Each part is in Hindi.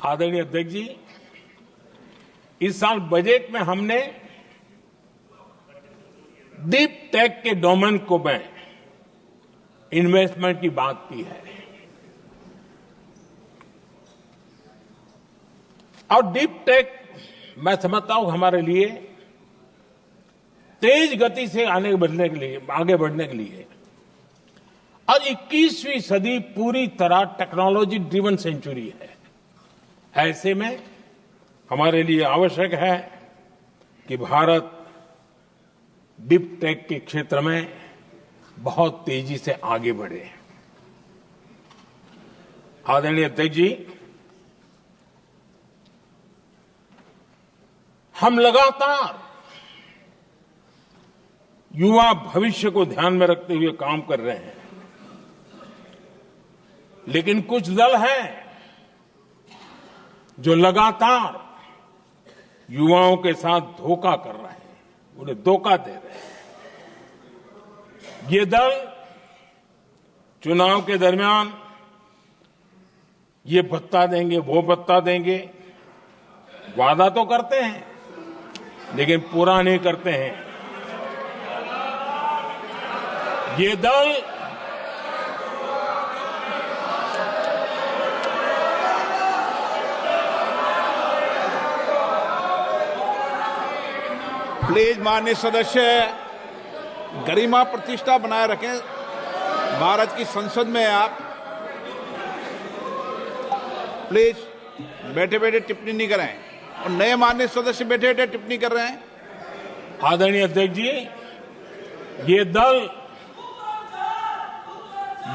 आदरणीय अध्यक्ष जी, इस साल बजट में हमने डीप टेक के डोमेन को में इन्वेस्टमेंट की बात की है और डीप टेक मैं समझता हूं हमारे लिए तेज गति से आगे बढ़ने के लिए और 21वीं सदी पूरी तरह टेक्नोलॉजी ड्रिवन सेंचुरी है। ऐसे में हमारे लिए आवश्यक है कि भारत डीप टेक के क्षेत्र में बहुत तेजी से आगे बढ़े। आदरणीय अध्यक्ष जी, हम लगातार युवा भविष्य को ध्यान में रखते हुए काम कर रहे हैं, लेकिन कुछ दल हैं जो लगातार युवाओं के साथ धोखा कर रहे हैं, उन्हें धोखा दे रहे हैं। ये दल चुनाव के दरमियान ये भत्ता देंगे, वो भत्ता देंगे, वादा तो करते हैं लेकिन पूरा नहीं करते हैं। ये दल प्लीज माननीय सदस्य गरिमा प्रतिष्ठा बनाए रखें। भारत की संसद में आप प्लीज बैठे बैठे टिप्पणी नहीं करें और नए माननीय सदस्य बैठे बैठे टिप्पणी कर रहे हैं। आदरणीय अध्यक्ष जी, ये दल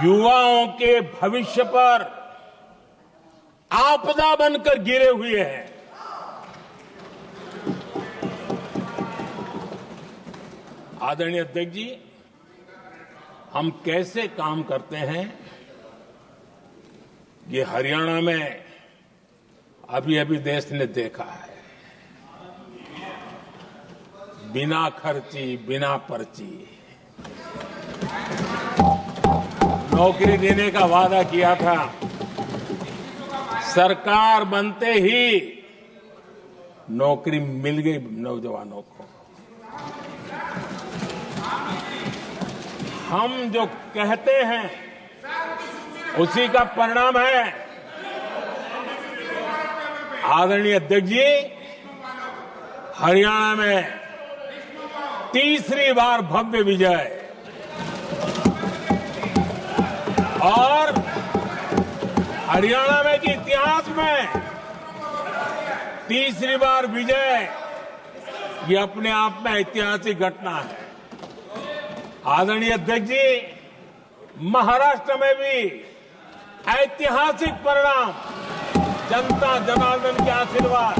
युवाओं के भविष्य पर आपदा बनकर गिरे हुए हैं। आदरणीय अध्यक्ष जी, हम कैसे काम करते हैं ये हरियाणा में अभी अभी देश ने देखा है। बिना खर्ची, बिना पर्ची नौकरी देने का वादा किया था, सरकार बनते ही नौकरी मिल गई नौजवानों को। हम जो कहते हैं उसी का परिणाम है। आदरणीय अध्यक्ष जी, हरियाणा में तीसरी बार भव्य विजय और हरियाणा में के इतिहास में तीसरी बार विजय, ये अपने आप में ऐतिहासिक घटना है। आदरणीय अध्यक्ष जी, महाराष्ट्र में भी ऐतिहासिक परिणाम, जनता जनार्दन के आशीर्वाद।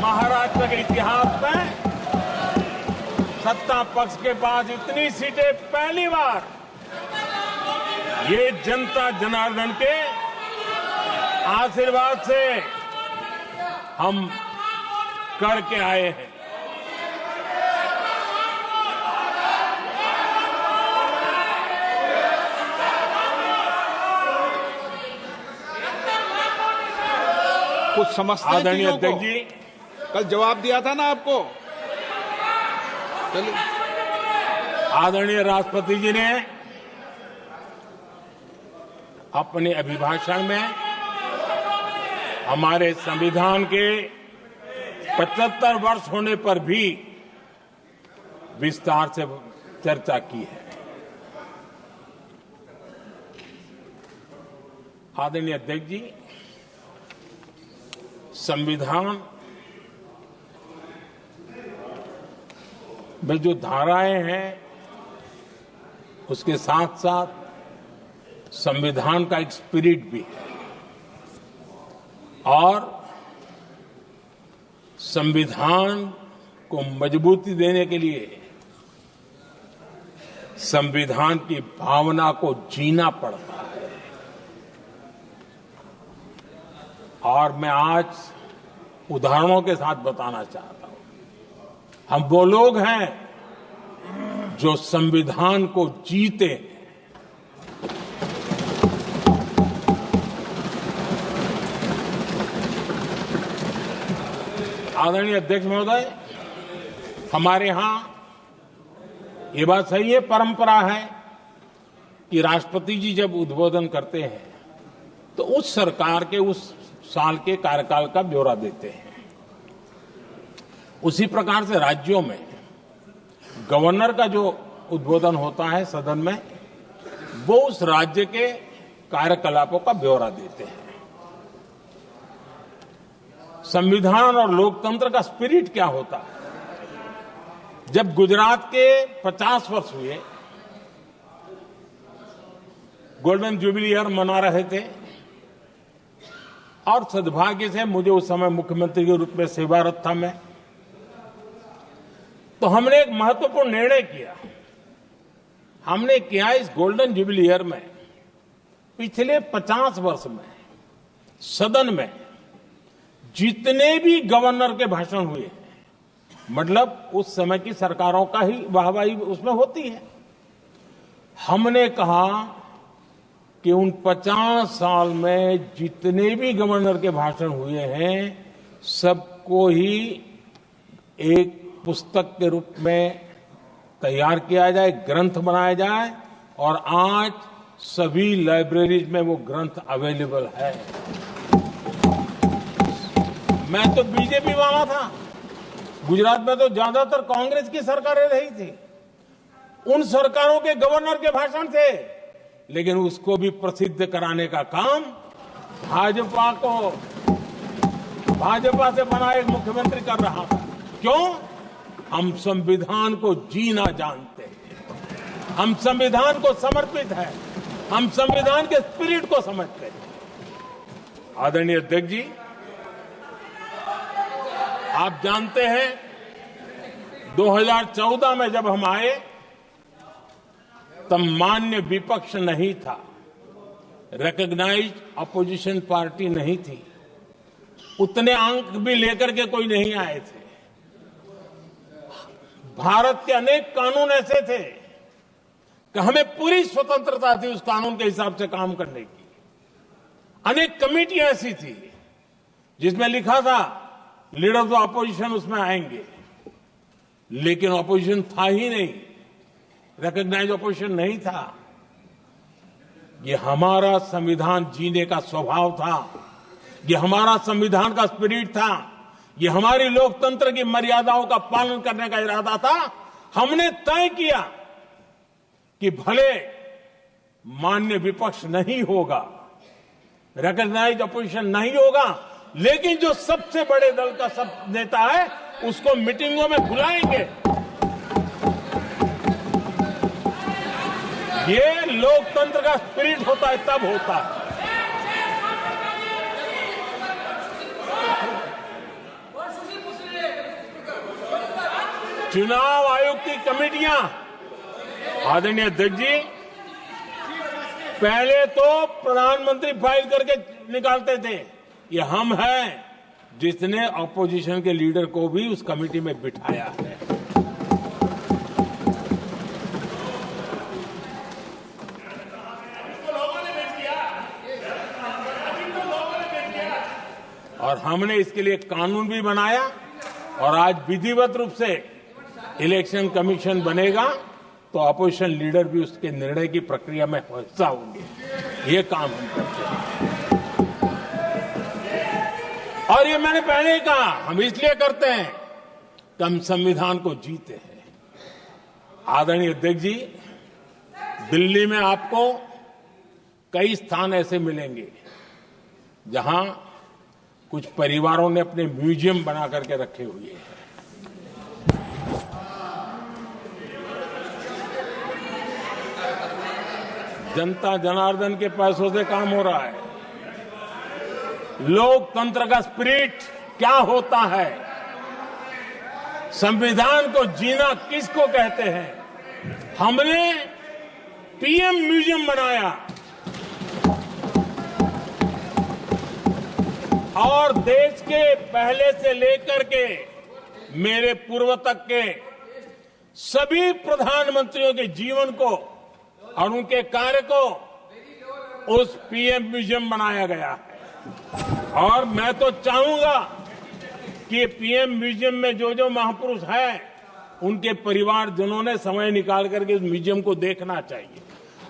महाराष्ट्र के इतिहास में सत्ता पक्ष के पास इतनी सीटें पहली बार, ये जनता जनार्दन के आशीर्वाद से हम करके आए हैं। कुछ समझते हैं आदरणीय अध्यक्ष जी, कल जवाब दिया था ना आपको। चलिए। आदरणीय राष्ट्रपति जी ने अपने अभिभाषण में हमारे संविधान के 75 वर्ष होने पर भी विस्तार से चर्चा की है। आदरणीय अध्यक्ष जी, संविधान में जो धाराएं हैं उसके साथ साथ संविधान का एक स्पिरिट भी है और संविधान को मजबूती देने के लिए संविधान की भावना को जीना पड़ता है। और मैं आज उदाहरणों के साथ बताना चाहता हूं। हम वो लोग हैं जो संविधान को जीते हैं। आदरणीय अध्यक्ष महोदय, हमारे यहां ये बात सही है, परंपरा है कि राष्ट्रपति जी जब उद्बोधन करते हैं तो उस सरकार के उस साल के कार्यकाल का ब्यौरा देते हैं। उसी प्रकार से राज्यों में गवर्नर का जो उद्बोधन होता है सदन में, वो उस राज्य के कार्यकलापों का ब्यौरा देते हैं। संविधान और लोकतंत्र का स्पिरिट क्या होता है? जब गुजरात के 50 वर्ष हुए, गोल्डन जुबली ईयर मना रहे थे और सद्भाग्य से मुझे उस समय मुख्यमंत्री के रूप में सेवारत था मैं, तो हमने एक महत्वपूर्ण निर्णय किया। हमने किया इस गोल्डन जुबली ईयर में पिछले 50 वर्ष में सदन में जितने भी गवर्नर के भाषण हुए हैं, मतलब उस समय की सरकारों का ही वाहवाही उसमें होती है, हमने कहा कि उन 50 साल में जितने भी गवर्नर के भाषण हुए हैं सबको ही एक पुस्तक के रूप में तैयार किया जाए, ग्रंथ बनाया जाए, और आज सभी लाइब्रेरीज में वो ग्रंथ अवेलेबल है। मैं तो बीजेपी वाला था, गुजरात में तो ज्यादातर कांग्रेस की सरकारें रही थी, उन सरकारों के गवर्नर के भाषण थे, लेकिन उसको भी प्रसिद्ध कराने का काम भाजपा से बना एक मुख्यमंत्री कर रहा था। क्यों? हम संविधान को जीना जानते हैं, हम संविधान को समर्पित हैं, हम संविधान के स्पिरिट को समझते हैं। आदरणीय अध्यक्ष जी, आप जानते हैं 2014 में जब हम आए तब मान्य विपक्ष नहीं था, रिकॉग्नाइज्ड अपोजिशन पार्टी नहीं थी, उतने अंक भी लेकर के कोई नहीं आए थे। भारत के अनेक कानून ऐसे थे कि हमें पूरी स्वतंत्रता थी उस कानून के हिसाब से काम करने की। अनेक कमेटियां ऐसी थी जिसमें लिखा था लीडर्स ऑफ अपोजिशन उसमें आएंगे, लेकिन अपोजिशन था ही नहीं, रिकॉग्नाइज अपोजिशन नहीं था। ये हमारा संविधान जीने का स्वभाव था, ये हमारा संविधान का स्पिरिट था, ये हमारी लोकतंत्र की मर्यादाओं का पालन करने का इरादा था। हमने तय किया कि भले मान्य विपक्ष नहीं होगा, रिकॉग्नाइज अपोजिशन नहीं होगा, लेकिन जो सबसे बड़े दल का सब नेता है उसको मीटिंगों में बुलाएंगे। ये लोकतंत्र का स्पिरिट होता है, तब होता है। चुनाव आयोग की कमेटियां, आदरणीय अध्यक्ष जी, पहले तो प्रधानमंत्री फाइल करके निकालते थे। ये हम हैं जिसने ऑपोजिशन के लीडर को भी उस कमेटी में बिठाया है। और हमने इसके लिए कानून भी बनाया और आज विधिवत रूप से इलेक्शन कमीशन बनेगा तो अपोजिशन लीडर भी उसके निर्णय की प्रक्रिया में हिस्सा होंगे। ये काम हम करते हैं और ये मैंने पहले ही कहा, हम इसलिए करते हैं कि हम संविधान को जीते हैं। आदरणीय अध्यक्ष जी, दिल्ली में आपको कई स्थान ऐसे मिलेंगे जहां कुछ परिवारों ने अपने म्यूजियम बना करके रखे हुए हैं। जनता जनार्दन के पैसों से काम हो रहा है। लोकतंत्र का स्पिरिट क्या होता है, संविधान को जीना किसको कहते हैं। हमने पीएम म्यूजियम बनाया और देश के पहले से लेकर के मेरे पूर्व तक के सभी प्रधानमंत्रियों के जीवन को और उनके कार्य को उस पीएम म्यूजियम बनाया गया है। और मैं तो चाहूंगा कि पीएम म्यूजियम में जो जो महापुरुष हैं, उनके परिवारजनों ने समय निकाल करके उस म्यूजियम को देखना चाहिए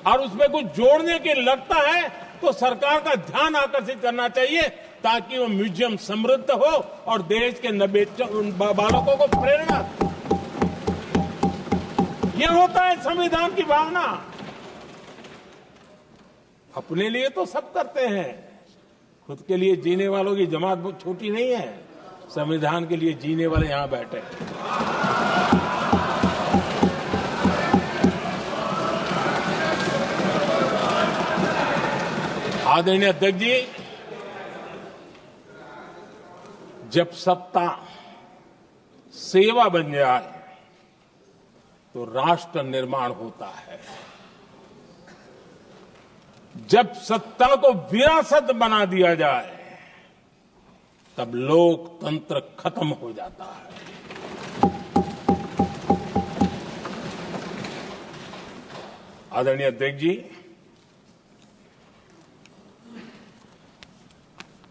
और उसमें कुछ जोड़ने के लगता है तो सरकार का ध्यान आकर्षित करना चाहिए ताकि वो म्यूजियम समृद्ध हो और देश के बालकों को प्रेरणा दे। ये होता है संविधान की भावना। अपने लिए तो सब करते हैं, खुद के लिए जीने वालों की जमात बहुत छोटी नहीं है। संविधान के लिए जीने वाले यहां बैठे हैं। आदरणीय अध्यक्ष जी, जब सत्ता सेवा बन जाए तो राष्ट्र निर्माण होता है। जब सत्ता को विरासत बना दिया जाए तब लोकतंत्र खत्म हो जाता है। आदरणीय अध्यक्ष जी,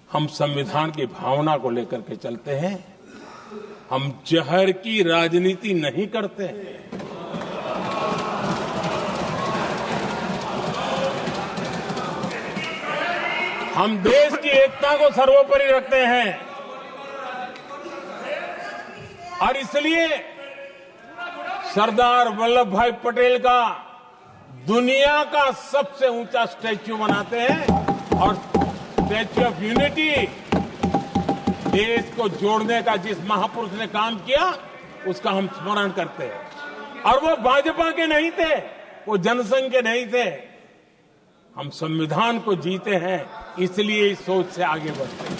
हम संविधान की भावना को लेकर के चलते हैं। हम जहर की राजनीति नहीं करते हैं। हम देश की एकता को सर्वोपरि रखते हैं और इसलिए सरदार वल्लभ भाई पटेल का दुनिया का सबसे ऊंचा स्टैच्यू बनाते हैं और स्टैच्यू ऑफ यूनिटी देश को जोड़ने का जिस महापुरुष ने काम किया उसका हम स्मरण करते हैं। और वो भाजपा के नहीं थे, वो जनसंघ के नहीं थे। हम संविधान को जीते हैं, इसलिए इस सोच से आगे बढ़ते हैं।